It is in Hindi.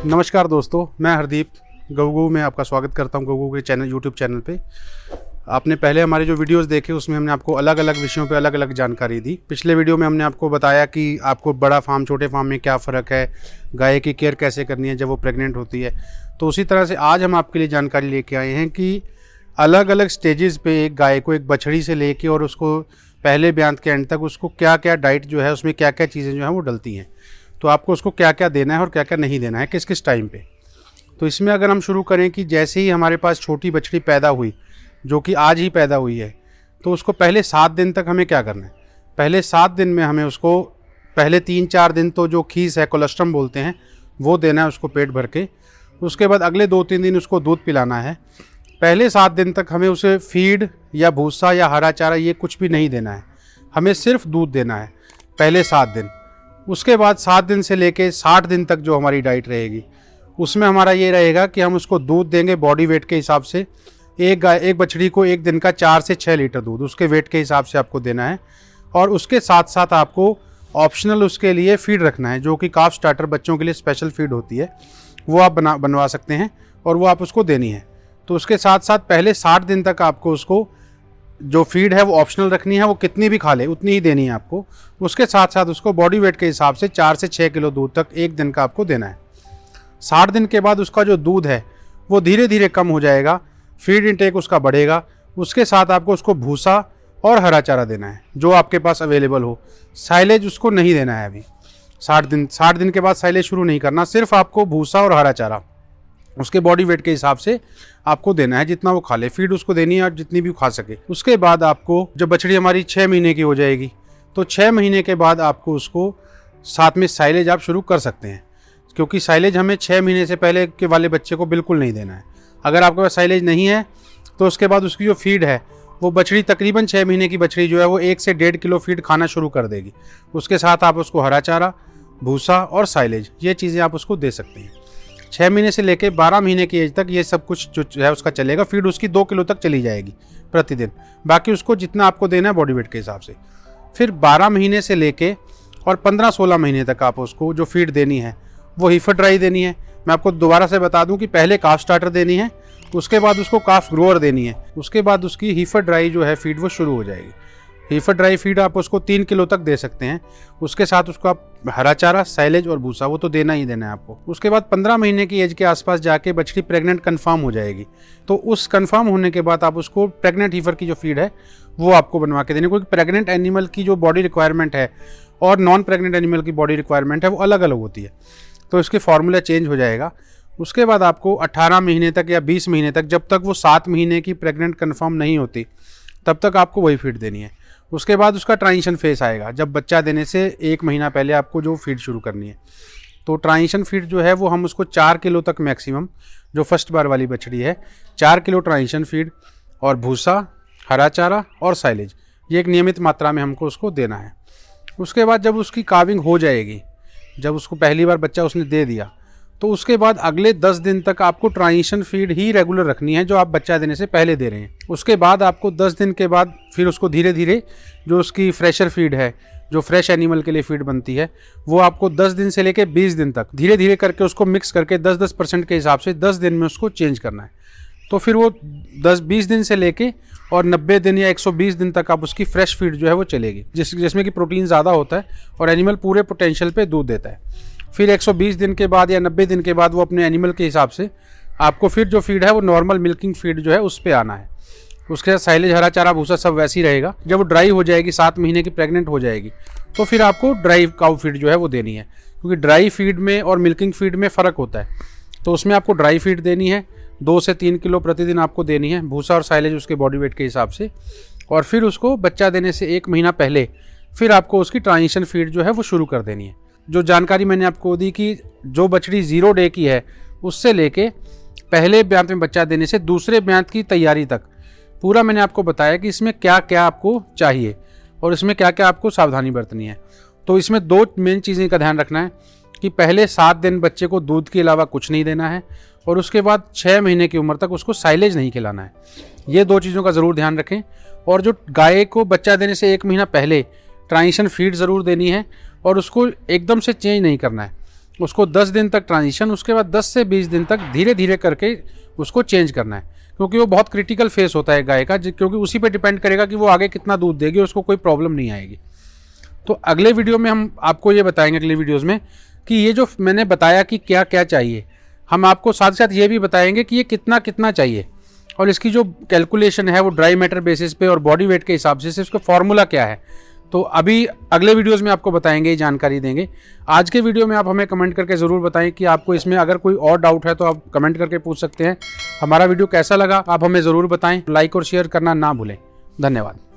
नमस्कार दोस्तों, मैं हरदीप गऊ में आपका स्वागत करता हूं गऊ के चैनल यूट्यूब चैनल पे। आपने पहले हमारे जो वीडियोस देखे उसमें हमने आपको अलग अलग विषयों पे अलग अलग जानकारी दी। पिछले वीडियो में हमने आपको बताया कि आपको बड़ा फार्म छोटे फार्म में क्या फ़र्क है, गाय की केयर कैसे करनी है जब वो प्रेग्नेंट होती है। तो उसी तरह से आज हम आपके लिए जानकारी लेके आए हैं कि अलग अलग स्टेजेस पे एक गाय को, एक बछड़ी से लेके और उसको पहले ब्यांत के एंड तक उसको क्या क्या डाइट जो है, उसमें क्या क्या चीज़ें जो हैं वो डलती हैं। तो आपको उसको क्या क्या देना है और क्या क्या नहीं देना है, किस किस टाइम पे। तो इसमें अगर हम शुरू करें कि जैसे ही हमारे पास छोटी बछड़ी पैदा हुई, जो कि आज ही पैदा हुई है, तो उसको पहले 7 दिन तक हमें क्या करना है। पहले 7 दिन में हमें उसको पहले 3-4 दिन तो जो खीस है, कोलेस्ट्रम बोलते हैं, वो देना है उसको पेट भर के। उसके बाद अगले 2-3 दिन उसको दूध पिलाना है। पहले 7 दिन तक हमें उसे फीड या भूसा या हरा चारा ये कुछ भी नहीं देना है, हमें सिर्फ दूध देना है पहले 7 दिन। उसके बाद 7 दिन से लेके 60 दिन तक जो हमारी डाइट रहेगी उसमें हमारा ये रहेगा कि हम उसको दूध देंगे बॉडी वेट के हिसाब से। एक बछड़ी को एक दिन का 4 से 6 लीटर दूध उसके वेट के हिसाब से आपको देना है। और उसके साथ साथ आपको ऑप्शनल उसके लिए फीड रखना है, जो कि काफ स्टार्टर बच्चों के लिए स्पेशल फीड होती है, वो आप बनवा सकते हैं और वो आप उसको देनी है। तो उसके साथ साथ पहले 60 दिन तक आपको उसको जो फीड है वो ऑप्शनल रखनी है, वो कितनी भी खा ले उतनी ही देनी है आपको। उसके साथ साथ उसको बॉडी वेट के हिसाब से 4 से 6 किलो दूध तक एक दिन का आपको देना है। 60 दिन के बाद उसका जो दूध है वो धीरे धीरे कम हो जाएगा, फीड इंटेक उसका बढ़ेगा। उसके साथ आपको उसको भूसा और हरा चारा देना है जो आपके पास अवेलेबल हो। साइलेज उसको नहीं देना है अभी 60 दिन के बाद साइलेज शुरू नहीं करना, सिर्फ आपको भूसा और हरा चारा उसके बॉडी वेट के हिसाब से आपको देना है, जितना वो खा ले। फीड उसको देनी है और जितनी भी खा सके। उसके बाद आपको जब बछड़ी हमारी 6 महीने की हो जाएगी तो 6 महीने के बाद आपको उसको साथ में साइलेज आप शुरू कर सकते हैं, क्योंकि साइलेज हमें 6 महीने से पहले के वाले बच्चे को बिल्कुल नहीं देना है। अगर आपके पास साइलेज नहीं है तो उसके बाद उसकी जो फीड है वो बछड़ी तकरीबन 6 महीने की बछड़ी जो है वो 1 से 1.5 किलो फीड खाना शुरू कर देगी। उसके साथ आप उसको हरा चारा, भूसा और साइलेज ये चीज़ें आप उसको दे सकते हैं। 6 महीने से लेकर 12 महीने की एज तक ये सब कुछ जो है उसका चलेगा। फीड उसकी 2 किलो तक चली जाएगी प्रतिदिन, बाकी उसको जितना आपको देना है बॉडी वेट के हिसाब से। फिर 12 महीने से लेके और 15-16 महीने तक आप उसको जो फीड देनी है वो हीफर ड्राई देनी है। मैं आपको दोबारा से बता दूं कि पहले काफ स्टार्टर देनी है, उसके बाद उसको काफ ग्रोअर देनी है, उसके बाद उसकी हीफर ड्राई जो है फीड वो शुरू हो जाएगी। हीफर ड्राई फीड आप उसको 3 किलो तक दे सकते हैं। उसके साथ उसको आप हरा चारा, साइलेज और भूसा वो तो देना ही देना है आपको। उसके बाद 15 महीने की एज के आसपास जाके बछड़ी प्रेग्नेंट कंफर्म हो जाएगी, तो उस कंफर्म होने के बाद आप उसको प्रेग्नेंट हीफर की जो फीड है वो आपको बनवा के देनी, क्योंकि प्रेग्नेंट एनिमल की जो बॉडी रिक्वायरमेंट है और नॉन प्रेग्नेंट एनिमल की बॉडी रिक्वायरमेंट है वो अलग अलग होती है, तो इसके फार्मूला चेंज हो जाएगा। उसके बाद आपको 18 महीने तक या 20 महीने तक, जब तक वो 7 महीने की प्रेग्नेंट कंफर्म नहीं होती तब तक आपको वही फीड देनी है। उसके बाद उसका ट्रांजिशन फेस आएगा, जब बच्चा देने से 1 महीना पहले आपको जो फीड शुरू करनी है। तो ट्रांजिशन फीड जो है वो हम उसको 4 किलो तक मैक्सिमम, जो फर्स्ट बार वाली बछड़ी है, 4 किलो ट्रांजिशन फीड और भूसा, हरा चारा और साइलेज ये एक नियमित मात्रा में हमको उसको देना है। उसके बाद जब उसकी काविंग हो जाएगी, जब उसको पहली बार बच्चा उसने दे दिया, तो उसके बाद अगले 10 दिन तक आपको ट्रांजिशन फीड ही रेगुलर रखनी है जो आप बच्चा देने से पहले दे रहे हैं। उसके बाद आपको 10 दिन के बाद फिर उसको धीरे धीरे जो उसकी फ्रेशर फीड है, जो फ्रेश एनिमल के लिए फीड बनती है, वो आपको 10 दिन से लेकर 20 दिन तक धीरे धीरे करके उसको मिक्स करके 10-10% के हिसाब से 10 दिन में उसको चेंज करना है। तो फिर वो 10-20 दिन से लेके और 90 दिन या 120 दिन तक आप उसकी फ्रेश फीड जो है वो चलेगी, जिसमें कि प्रोटीन ज़्यादा होता है और एनिमल पूरे पोटेंशियल पे दूध देता है। फिर 120 दिन के बाद या 90 दिन के बाद वो अपने एनिमल के हिसाब से आपको फिर जो फीड है वो नॉर्मल मिल्किंग फीड जो है उस पर आना है। उसके साथ साइलेज, हरा चारा, भूसा सब वैसे ही रहेगा। जब वो ड्राई हो जाएगी, 7 महीने की प्रेग्नेंट हो जाएगी, तो फिर आपको ड्राई काउ फीड जो है वो देनी है, क्योंकि ड्राई फीड में और मिल्किंग फीड में फ़र्क होता है। तो उसमें आपको ड्राई फीड देनी है, 2 से 3 किलो प्रतिदिन आपको देनी है, भूसा और साइलेज उसके बॉडी वेट के हिसाब से। और फिर उसको बच्चा देने से 1 महीना पहले फिर आपको उसकी ट्रांजिशन फीड जो है वो शुरू कर देनी है। जो जानकारी मैंने आपको दी कि जो बछड़ी 0 डे की है उससे लेके पहले ब्यांत में बच्चा देने से दूसरे ब्यांत की तैयारी तक पूरा मैंने आपको बताया कि इसमें क्या क्या आपको चाहिए और इसमें क्या क्या आपको सावधानी बरतनी है। तो इसमें 2 मेन चीज़ें का ध्यान रखना है कि पहले 7 दिन बच्चे को दूध के अलावा कुछ नहीं देना है और उसके बाद 6 महीने की उम्र तक उसको साइलेज नहीं खिलाना है। ये 2 चीज़ों का ज़रूर ध्यान रखें। और जो गाय को बच्चा देने से 1 महीना पहले ट्रांजिशन फीड ज़रूर देनी है और उसको एकदम से चेंज नहीं करना है। उसको 10 दिन तक ट्रांजिशन, उसके बाद 10 से 20 दिन तक धीरे धीरे करके उसको चेंज करना है, क्योंकि वो बहुत क्रिटिकल फेस होता है गाय का, क्योंकि उसी पे डिपेंड करेगा कि वो आगे कितना दूध देगी, उसको कोई प्रॉब्लम नहीं आएगी। तो अगले वीडियो में हम आपको ये बताएंगे, अगले वीडियोज़ में, कि ये जो मैंने बताया कि क्या क्या चाहिए, हम आपको साथ साथ ये भी बताएंगे कि ये कितना कितना चाहिए, और इसकी जो कैलकुलेशन है वो ड्राई मैटर बेसिस पे और बॉडी वेट के हिसाब से इसका फॉर्मूला क्या है, तो अभी अगले वीडियोस में आपको बताएंगे, जानकारी देंगे। आज के वीडियो में आप हमें कमेंट करके ज़रूर बताएं कि आपको इसमें अगर कोई और डाउट है तो आप कमेंट करके पूछ सकते हैं। हमारा वीडियो कैसा लगा आप हमें ज़रूर बताएं, लाइक और शेयर करना ना भूलें। धन्यवाद।